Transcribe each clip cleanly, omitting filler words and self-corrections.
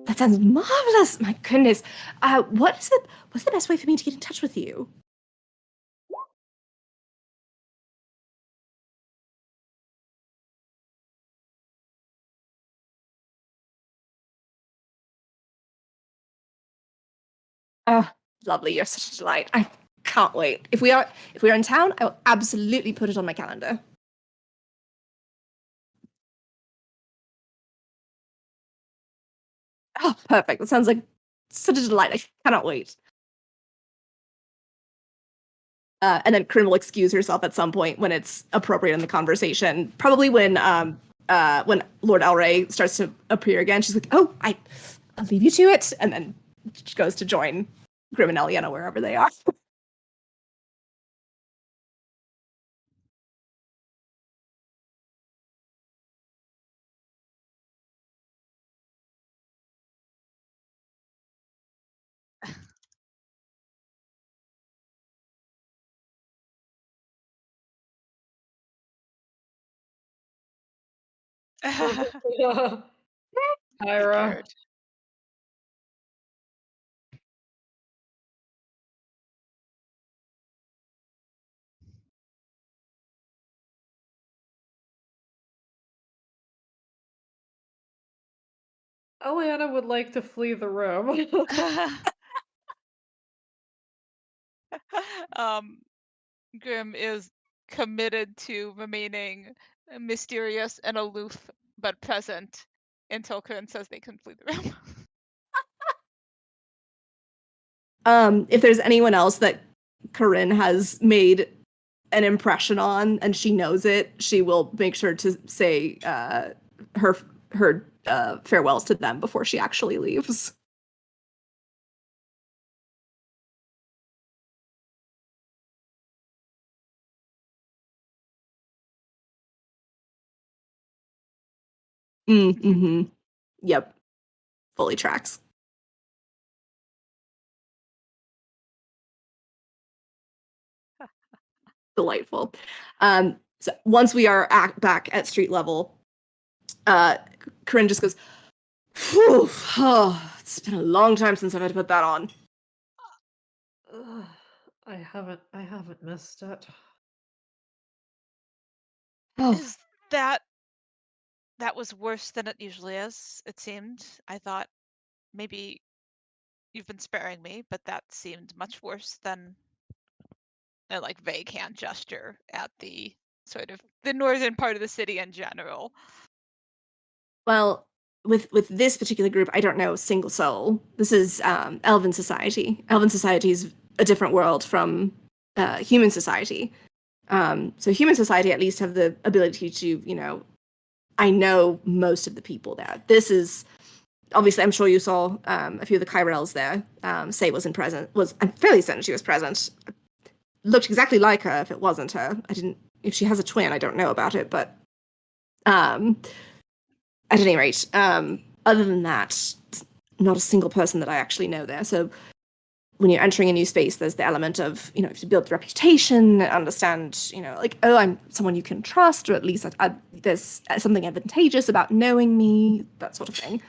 That sounds marvelous. My goodness. What's the best way for me to get in touch with you? Oh, lovely. You're such a delight. I can't wait. If we are in town, I will absolutely put it on my calendar. Oh, perfect. That sounds like such a delight. I cannot wait. And then Corinne will excuse herself at some point when it's appropriate in the conversation. Probably when Lord Elray starts to appear again, she's like, "Oh, I'll leave you to it," and then she goes to join Grim and Eliana wherever they are. Tyra. Figured. Eliana would like to flee the room. um, Grim is committed to remaining mysterious and aloof, but present until Corinne says they can flee the room. If there's anyone else that Corinne has made an impression on and she knows it, she will make sure to say her farewells to them before she actually leaves. Mm-hmm. Yep. Fully tracks. Delightful. So once we are back at street level, uh, Corinne just goes, "Phew, oh, it's been a long time since I've had to put that on." Ugh, I haven't missed it. Oh, Is that was worse than it usually is, it seemed. I thought maybe you've been sparing me, but that seemed much worse than a like vague hand gesture at the sort of the northern part of the city in general. well, with this particular group, I don't know a single soul. This is Elven society. Elven society is a different world from human society. So human society at least have the ability to, I know most of the people there. This is obviously, I'm sure you saw a few of the Kyrells there. Say wasn't present. I'm fairly certain she was present. Looked exactly like her. If it wasn't her, I didn't. If she has a twin, I don't know about it. But um, at any rate, other than that, not a single person that I actually know there. So when you're entering a new space, there's the element of, to build reputation, understand, like, oh, I'm someone you can trust, or at least there's something advantageous about knowing me, that sort of thing.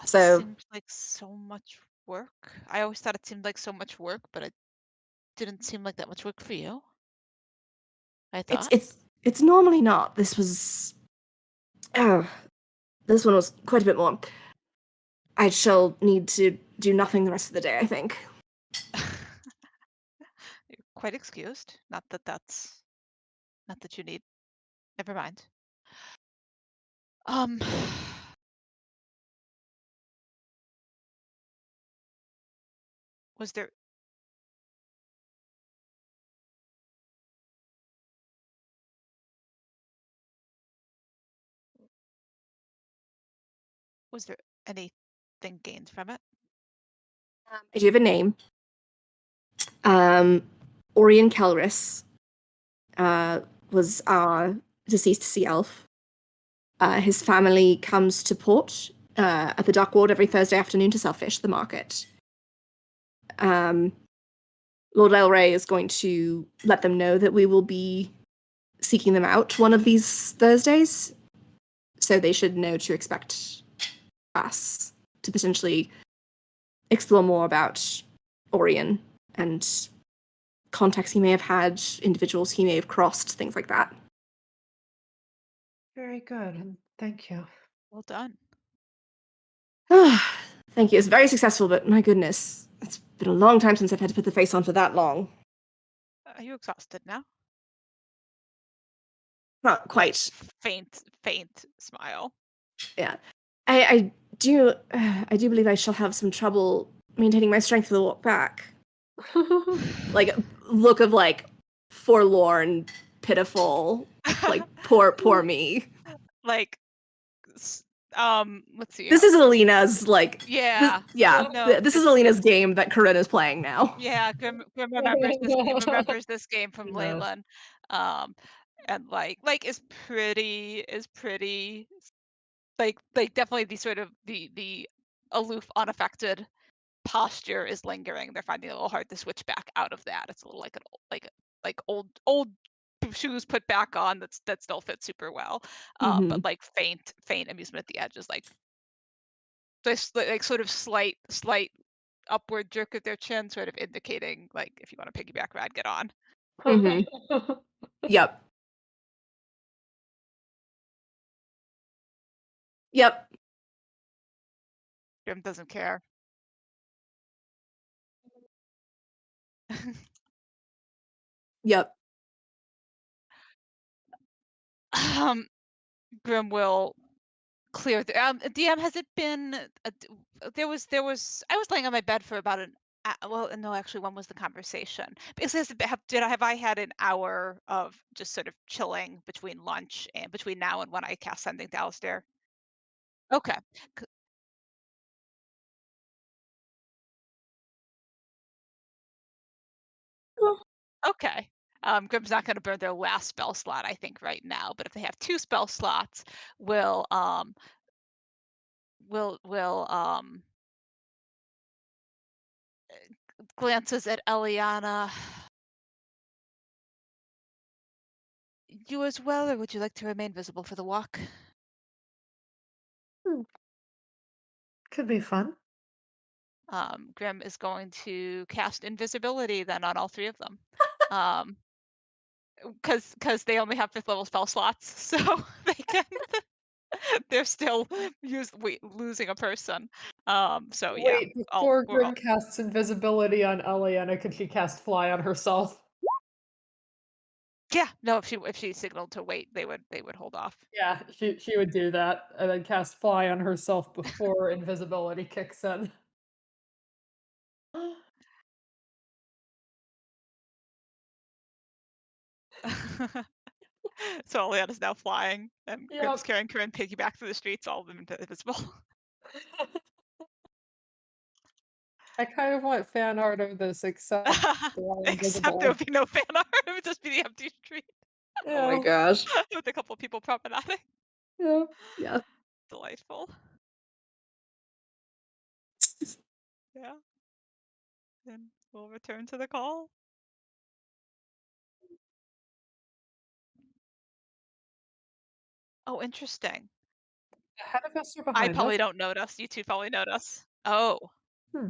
It So seemed like so much work. I always thought it seemed like so much work, but it didn't seem like that much work for you, I it's thought. it's it's normally not. Oh, this one was quite a bit more. I shall need to do nothing the rest of the day, I think. You're quite excused. Not that you need. Never mind. Um, was there was there anything gained from it? I do have a name. Um, Orion Kelris was our deceased sea elf. His family comes to port at the dock ward every Thursday afternoon to sell fish at the market. Um, Lord Elray is going to let them know that we will be seeking them out one of these Thursdays, so they should know to expect us. to potentially explore more about Orion and contacts he may have had, individuals he may have crossed, things like that. Very good, and thank you. Well done. Thank you. It's very successful, but my goodness, it's been a long time since I've had to put the face on for that long. Are you exhausted now? Not quite. Faint smile. Yeah. I do I do believe I shall have some trouble maintaining my strength for the walk back. Like look of like forlorn, pitiful, like poor me. Like, let's see. This is Alina's like this, Yeah. yeah. No, This is Alina's game that Corinne is playing now. yeah, Grim remembers this game. Remembers this game from Yes. Leyland, um, and like is pretty like definitely the sort of the aloof, unaffected posture is lingering. They're finding it a little hard to switch back out of that. It's a little like like old shoes put back on that still fit super well, Hmm. but like faint amusement at the edges, like this like sort of slight upward jerk of their chin, sort of indicating like if you want to piggyback ride, get on. Hmm. Yep. Yep. Grim doesn't care. Yep. um, Grim will clear the DM. Has it been? There was. I was laying on my bed for about an. Well, no, actually, when was the conversation? Because have I had an hour of just sort of chilling between lunch and between now and when I cast sending to Alistair? Okay. c- Okay. Grim's not going to burn their last spell slot, I think, right now. But if they have two spell slots, will will glances at Eliana. You as well, or would you like to remain visible for the walk? Hmm, could be fun. Grim is going to cast invisibility then on all three of them. Um, because they only have fifth level spell slots, so they can they're still losing a person. So yeah, Wait, all before we're Grim all casts invisibility on Eliana, could she cast fly on herself? yeah, no, if she signaled to wait, they would hold off. Yeah, she would do that and then cast fly on herself before invisibility kicks in. So Oleana's now flying, and Grim's Yep. carrying Corinne piggyback through the streets, all of them invisible. I kind of want fan art of this, except they're all Except there would invisible. be no fan art. It would just be the empty street Oh my Yeah, gosh. with a couple of people promenading. yeah. Yeah. Delightful. Yeah. And we'll return to the call. Oh, interesting. Ahead of us or I behind us? probably don't notice. You two probably notice. Oh. Hmm.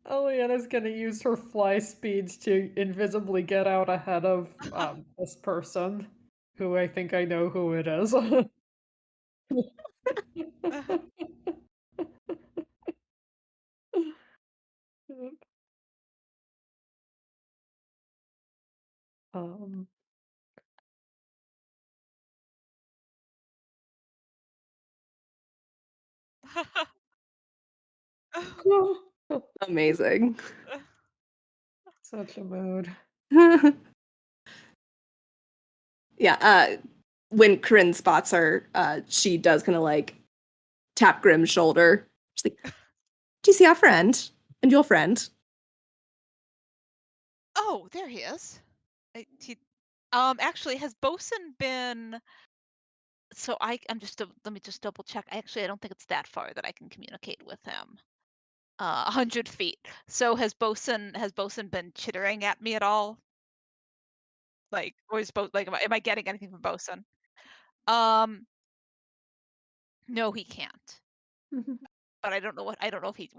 Eliana's gonna use her fly speeds to invisibly get out ahead of this person, who I think I know who it is. um, Amazing. such a mood. Yeah, when Corinne spots her, she does kind of like tap Grimm's shoulder. She's like, "Do you see our friend and your friend?" Oh, there he is. Actually, has Bosun been let me just double check. I don't think it's that far that I can communicate with him. 100 feet. So has Bosun been chittering at me at all? Like, or is Bo like, am I getting anything from Bosun? Um, no, he can't. But I don't know if his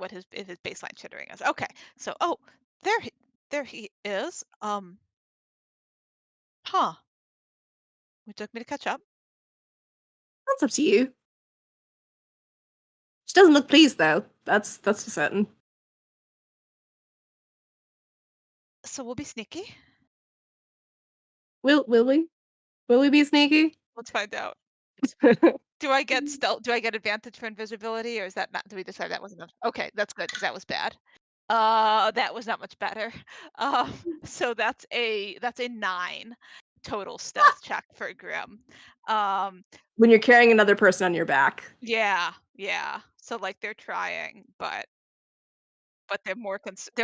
baseline chittering is. Okay. So, oh, there he there he is. Huh. Would you like me to catch up? That's up to you. She doesn't look pleased though. That's for certain. So we'll be sneaky. Will we? Will we be sneaky? Let's find out. Do I get advantage for invisibility, or is that not do we decide that wasn't enough? Okay, that's good because that was bad. That was not much better. Um, so that's a 9 total stealth check for Grim. Um, When you're carrying another person on your back. yeah, yeah. So like they're trying, but they're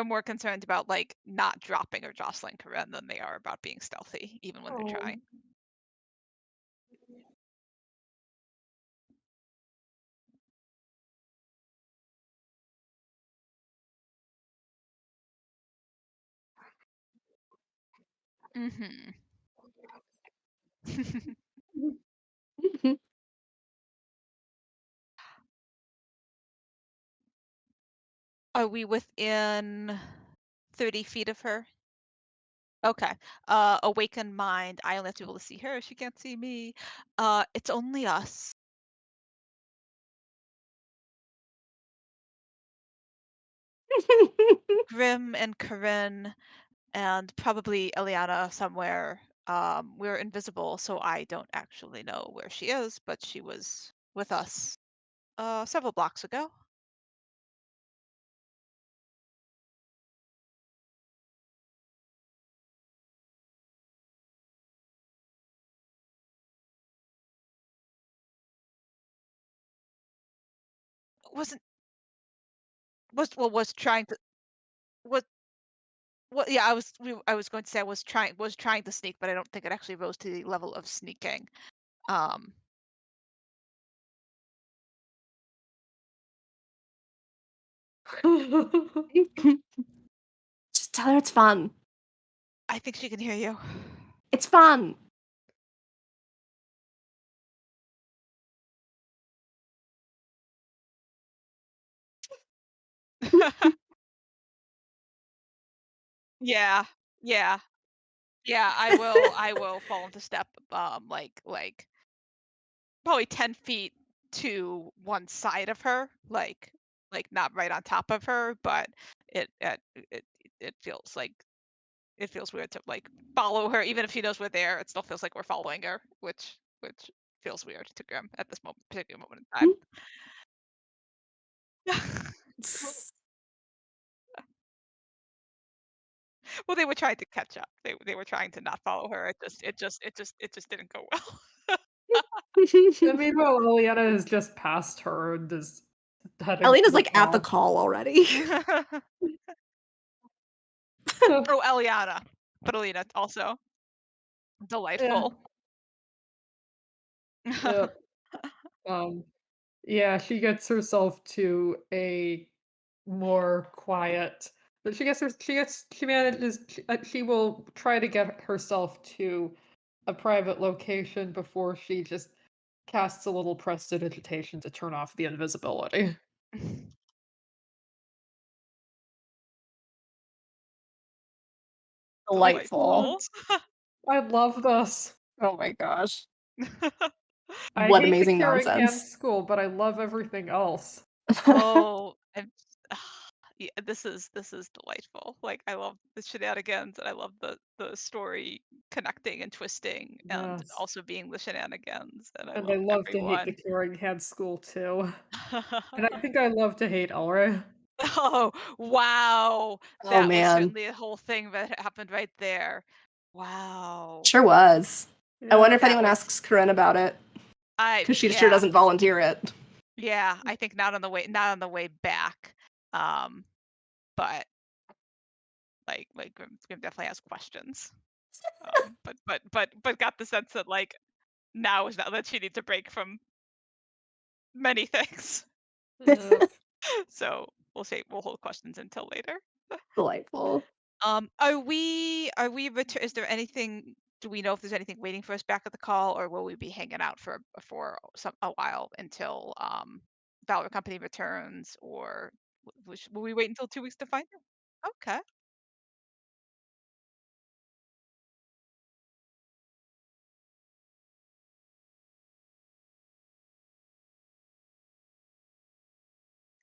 more concerned about like not dropping or jostling Karen than they are about being stealthy, even when they're Oh. trying. Mhm. Are we within 30 feet of her? Okay. Awakened mind. I only have to be able to see her. She can't see me. It's only us. Grim and Corinne and probably Eliana somewhere. We're invisible, so I don't actually know where she is, but she was with us several blocks ago. Wasn't was trying to was well yeah, I was going to say I was trying to sneak, but I don't think it actually rose to the level of sneaking. Um Just tell her it's fun. I think she can hear you. It's fun. Yeah. Yeah. Yeah, I will fall into step, like probably 10 feet to one side of her, like not right on top of her, but it it it, it feels like it feels weird to like follow her, even if she knows we're there. It still feels like we're following her, which feels weird to Grim at this moment, particular moment in time. Well, they were trying to catch up. They were trying to not follow her. It just didn't go well. And meanwhile, Liliana has just passed her and is heading for Elena's the like at the call. call already. Oh, Eliana, but Alina also Yeah, delightful. yep. Um, yeah, she gets herself to a more quiet, but she manages she will try to get herself to a private location before she just casts a little prestidigitation to turn off the invisibility. Delightful. Delightful. What? I love this. Oh my gosh. I What hate the amazing Caring nonsense. Hands school, but I love everything else. Oh, I'm yeah, this is delightful. Like I love the shenanigans and I love the story connecting and twisting and Yes. also being the shenanigans and I And I love love to hate the everyone. Caring Hands school too. And I think I love to hate Elra. Oh, wow. Oh That was man. certainly a whole thing that happened right there. Wow. Sure was. I wonder Yeah. if That anyone was asks Corinne about it, because she sure yeah. doesn't volunteer it. Yeah, I think not on the way back. Um, but like Grim definitely has questions. But got the sense that like now is now that she needs a break from many things. Yep. So we'll say we'll hold questions until later. Delightful. Are we is there anything, do we know if there's anything waiting for us back at the call, or will we be hanging out for a while until Valor Company returns, or will we wait until 2 weeks to find out? Okay.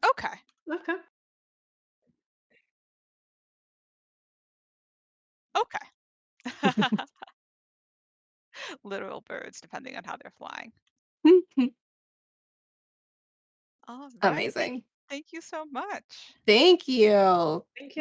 Okay. Okay. Okay. Literal birds, depending on how they're flying. All right. Amazing. Thank you so much. Thank you. Thank you.